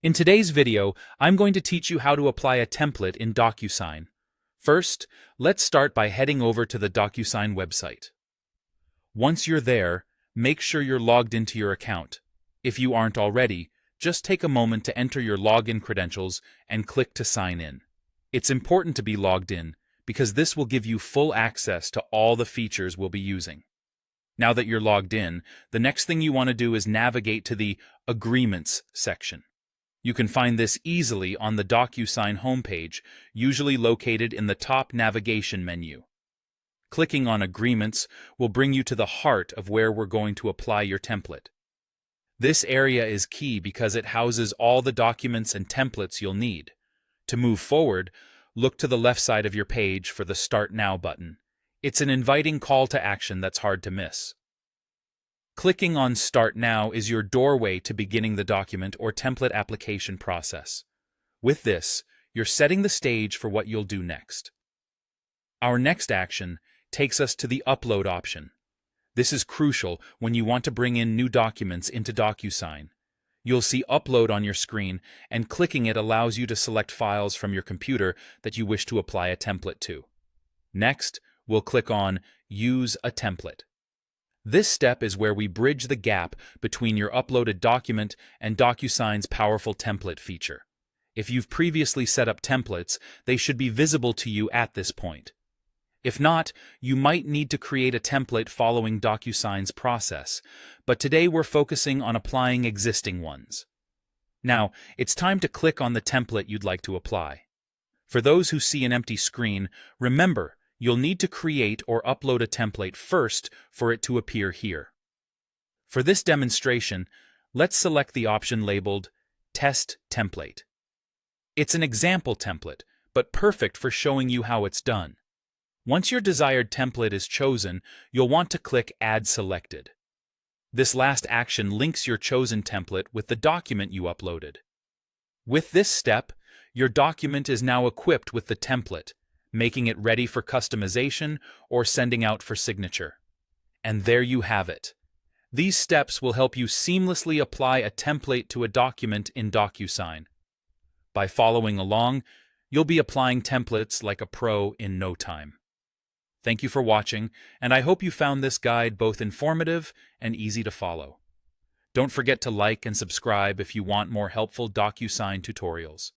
In today's video, I'm going to teach you how to apply a template in Docusign. First, let's start by heading over to the Docusign website. Once you're there, make sure you're logged into your account. If you aren't already, just take a moment to enter your login credentials and click to sign in. It's important to be logged in because this will give you full access to all the features we'll be using. Now that you're logged in, the next thing you want to do is navigate to the Agreements section. You can find this easily on the Docusign homepage, usually located in the top navigation menu. Clicking on Agreements will bring you to the heart of where we're going to apply your template. This area is key because it houses all the documents and templates you'll need. To move forward, look to the left side of your page for the Start Now button. It's an inviting call to action that's hard to miss. Clicking on Start Now is your doorway to beginning the document or template application process. With this, you're setting the stage for what you'll do next. Our next action takes us to the Upload option. This is crucial when you want to bring in new documents into Docusign. You'll see Upload on your screen, and clicking it allows you to select files from your computer that you wish to apply a template to. Next, we'll click on Use a Template. This step is where we bridge the gap between your uploaded document and Docusign's powerful template feature. If you've previously set up templates, they should be visible to you at this point. If not, you might need to create a template following Docusign's process, but today we're focusing on applying existing ones. Now, it's time to click on the template you'd like to apply. For those who see an empty screen, remember, you'll need to create or upload a template first for it to appear here. For this demonstration, let's select the option labeled Test Template. It's an example template, but perfect for showing you how it's done. Once your desired template is chosen, you'll want to click Add Selected. This last action links your chosen template with the document you uploaded. With this step, your document is now equipped with the template, making it ready for customization or sending out for signature. And there you have it. These steps will help you seamlessly apply a template to a document in Docusign. By following along, you'll be applying templates like a pro in no time. Thank you for watching, and I hope you found this guide both informative and easy to follow. Don't forget to like and subscribe if you want more helpful Docusign tutorials.